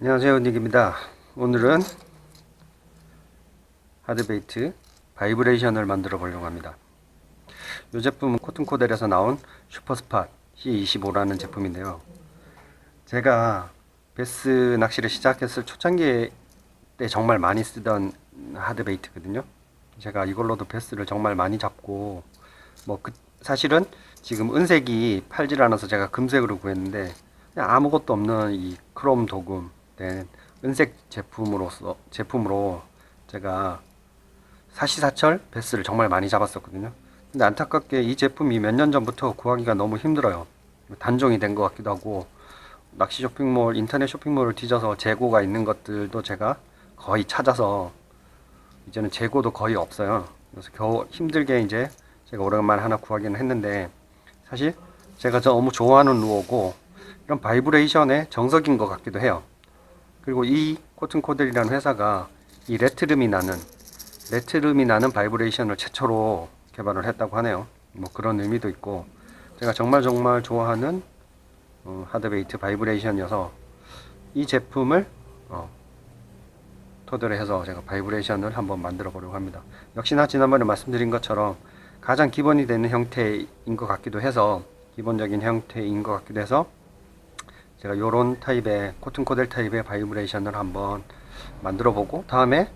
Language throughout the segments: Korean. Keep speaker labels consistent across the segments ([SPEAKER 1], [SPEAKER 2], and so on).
[SPEAKER 1] 안녕하세요, 닉입니다. 오늘은 하드베이트 바이브레이션을 만들어 보려고 합니다. 이 제품은 코튼코델에서 나온 슈퍼스팟 C25라는 제품인데요. 제가 베스 낚시를 시작했을 초창기 때 정말 많이 쓰던 하드베이트거든요. 제가 이걸로도 베스를 정말 많이 잡고 사실은 지금 은색이 팔질 않아서 제가 금색으로 구했는데 그냥 아무것도 없는 이 크롬 도금 된 은색 제품으로 제가 사시사철 베스를 정말 많이 잡았었거든요. 근데 안타깝게 이 제품이 몇 년 전부터 구하기가 너무 힘들어요. 단종이 된 것 같기도 하고, 낚시 쇼핑몰, 인터넷 쇼핑몰을 뒤져서 재고가 있는 것들도 제가 거의 찾아서 이제는 재고도 거의 없어요. 그래서 겨우 힘들게 이제 제가 오랜만에 하나 구하기는 했는데, 사실 제가 너무 좋아하는 루어고 이런 바이브레이션의 정석인 것 같기도 해요. 그리고 이 코튼코델이라는 회사가 이 레트름이 나는 바이브레이션을 최초로 개발을 했다고 하네요. 뭐 그런 의미도 있고, 제가 정말 좋아하는 하드베이트 바이브레이션이어서 이 제품을 토대로 해서 제가 바이브레이션을 한번 만들어 보려고 합니다. 역시나 지난번에 말씀드린 것처럼 가장 기본이 되는 형태인 것 같기도 해서, 기본적인 형태인 것 같기도 해서 제가 요런 타입의 코튼코델 타입의 바이브레이션을 한번 만들어 보고, 다음에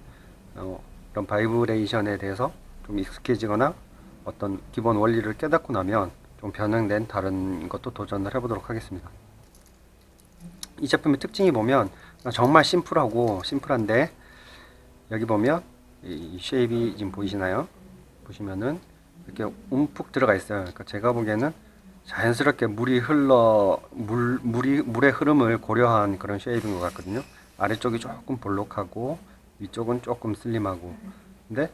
[SPEAKER 1] 이런 바이브레이션에 대해서 좀 익숙해지거나 어떤 기본 원리를 깨닫고 나면 좀 변형된 다른 것도 도전을 해보도록 하겠습니다. 이 제품의 특징이 보면 정말 심플한데, 여기 보면 이 쉐입이 지금 보이시나요? 보시면은 이렇게 움푹 들어가 있어요. 그러니까 제가 보기에는 자연스럽게 물의 흐름을 고려한 그런 쉐입인 것 같거든요. 아래쪽이 조금 볼록하고 위쪽은 조금 슬림하고, 근데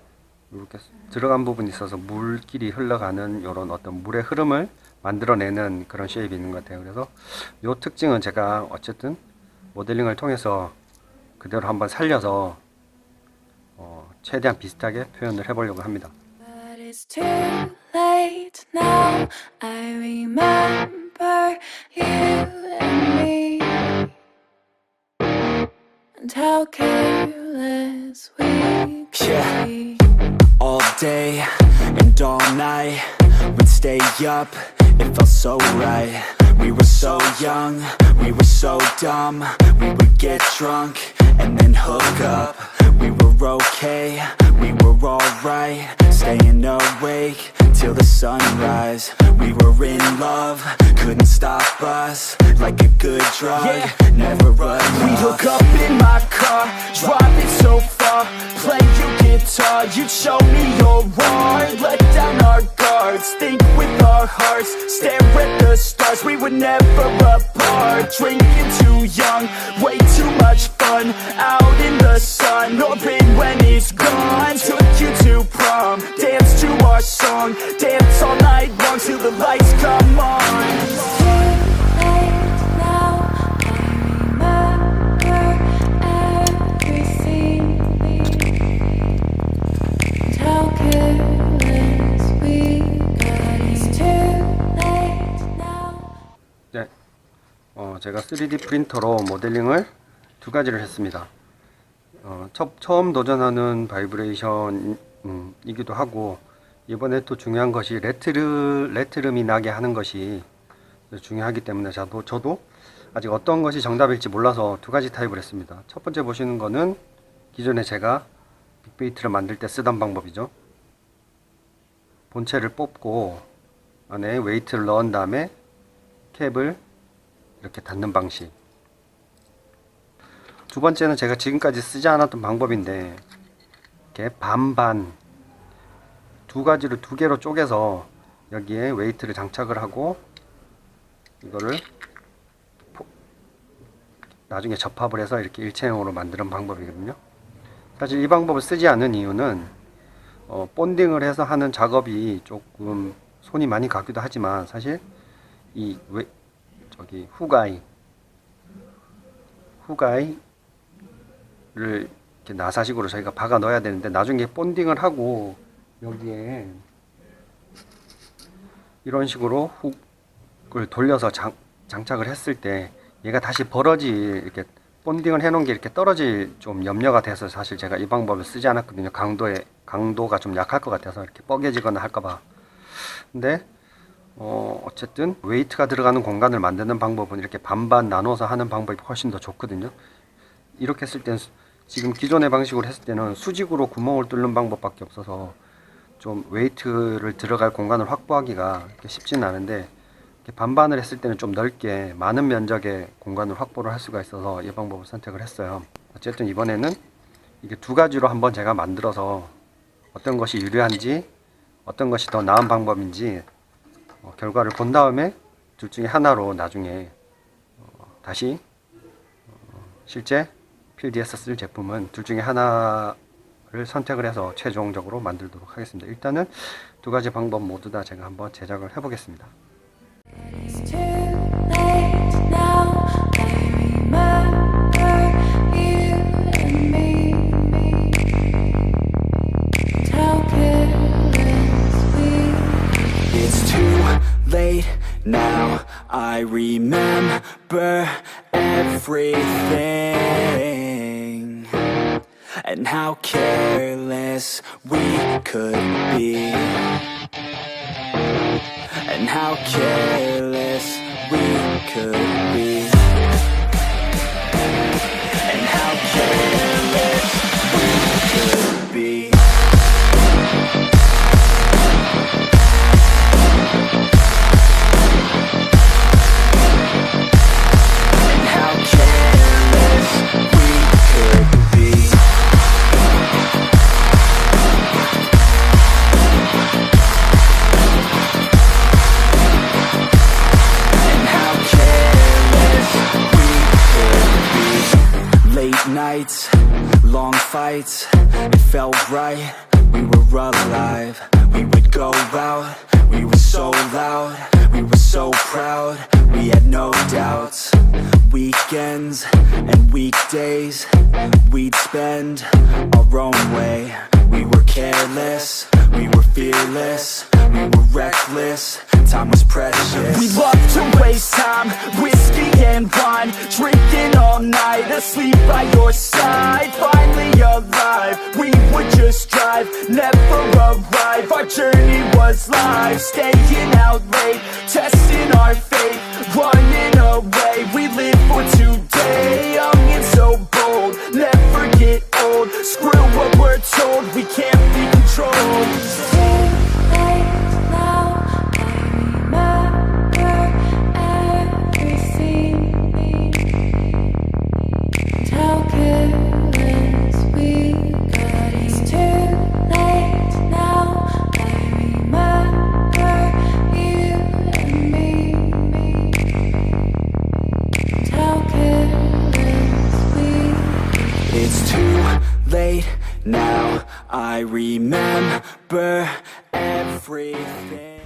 [SPEAKER 1] 이렇게 들어간 부분이 있어서 물길이 흘러가는 이런 어떤 물의 흐름을 만들어내는 그런 쉐입이 있는 것 같아요. 그래서 이 특징은 제가 어쨌든 모델링을 통해서 그대로 한번 살려서 최대한 비슷하게 표현을 해보려고 합니다.
[SPEAKER 2] But it's too late now. I remember you and me, and how careless we could be.
[SPEAKER 3] All day and all night, we'd stay up, it felt so right. We were so young, we were so dumb. We would get drunk and then hook up. We were okay, we were alright, staying awake till the sunrise. We were in love, couldn't stop us. Like a good drug, never enough. We'd hook up in my car, drive it so far, play your guitar, you'd show me your art. Let down our guards, think with our hearts, stare at the stars. We were never apart, drinking too young, way too much fun. Out in the sun, open when it's gone. Took you to prom, dance to our song, dance all night long till the lights come on.
[SPEAKER 1] 네, 제가 3D 프린터로 모델링을 두 가지를 했습니다. 처음 도전하는 바이브레이션이기도 하고, 이번에 또 중요한 것이 레트름이 나게 하는 것이 중요하기 때문에 저도 아직 어떤 것이 정답일지 몰라서 두 가지 타입을 했습니다. 첫 번째 보시는 거는 기존에 제가 빅베이트를 만들 때 쓰던 방법이죠. 본체를 뽑고 안에 웨이트를 넣은 다음에 캡을 이렇게 닫는 방식. 두 번째는 제가 지금까지 쓰지 않았던 방법인데, 이렇게 반반 두 개로 쪼개서 여기에 웨이트를 장착을 하고 이거를 나중에 접합을 해서 이렇게 일체형으로 만드는 방법이거든요. 사실 이 방법을 쓰지 않는 이유는 본딩을 해서 하는 작업이 조금 손이 많이 가기도 하지만, 사실 이 후가이를 이렇게 나사식으로 저희가 박아 넣어야 되는데, 나중에 본딩을 하고 여기에 이런 식으로 훅을 돌려서 장착을 했을 때 얘가 다시 이렇게 본딩을 해놓은 게 이렇게 떨어질 좀 염려가 돼서 사실 제가 이 방법을 쓰지 않았거든요. 강도가 좀 약할 것 같아서 이렇게 뻐개지거나 할까봐. 근데 어쨌든 웨이트가 들어가는 공간을 만드는 방법은 이렇게 반반 나눠서 하는 방법이 훨씬 더 좋거든요. 이렇게 했을 때는 지금 기존의 방식으로 했을 때는 수직으로 구멍을 뚫는 방법밖에 없어서 좀 웨이트를 들어갈 공간을 확보하기가 쉽지는 않은데, 이렇게 반반을 했을 때는 좀 넓게 많은 면적의 공간을 확보를 할 수가 있어서 이 방법을 선택을 했어요. 어쨌든 이번에는 이게 두 가지로 한번 제가 만들어서 어떤 것이 유리한지 어떤 것이 더 나은 방법인지 결과를 본 다음에 둘 중에 하나로 나중에 다시 실제 필드에서 쓸 제품은 둘 중에 하나를 선택을 해서 최종적으로 만들도록 하겠습니다. 일단은 두 가지 방법 모두 다 제가 한번 제작을 해보겠습니다.
[SPEAKER 2] It's too late now. I remember you and me. And how careless we.
[SPEAKER 3] It's too late now. I remember everything and how careless we could be. And how careless we could be. And how careless we could be. And how careless we could be. Late nights, long fights, it felt right, we were alive. We would go out, we were so loud, we were so proud, we had no doubts. Weekends and weekdays, we'd spend our own way. We were careless, we were fearless, we were reckless, time was precious. We loved to waste time, whiskey and wine, drinking all night, asleep by your side. Finally alive, we would just drive, never arrive. Our journey was life, staying out late, testing our fate, running away. We live for today, young and so bold, never get old. Screw what we're told, we can't be controlled.
[SPEAKER 2] It's too late now. I remember everything. And how careless we got. It's too late now. I remember you and me. And how careless we.
[SPEAKER 3] It's too late now, I remember everything.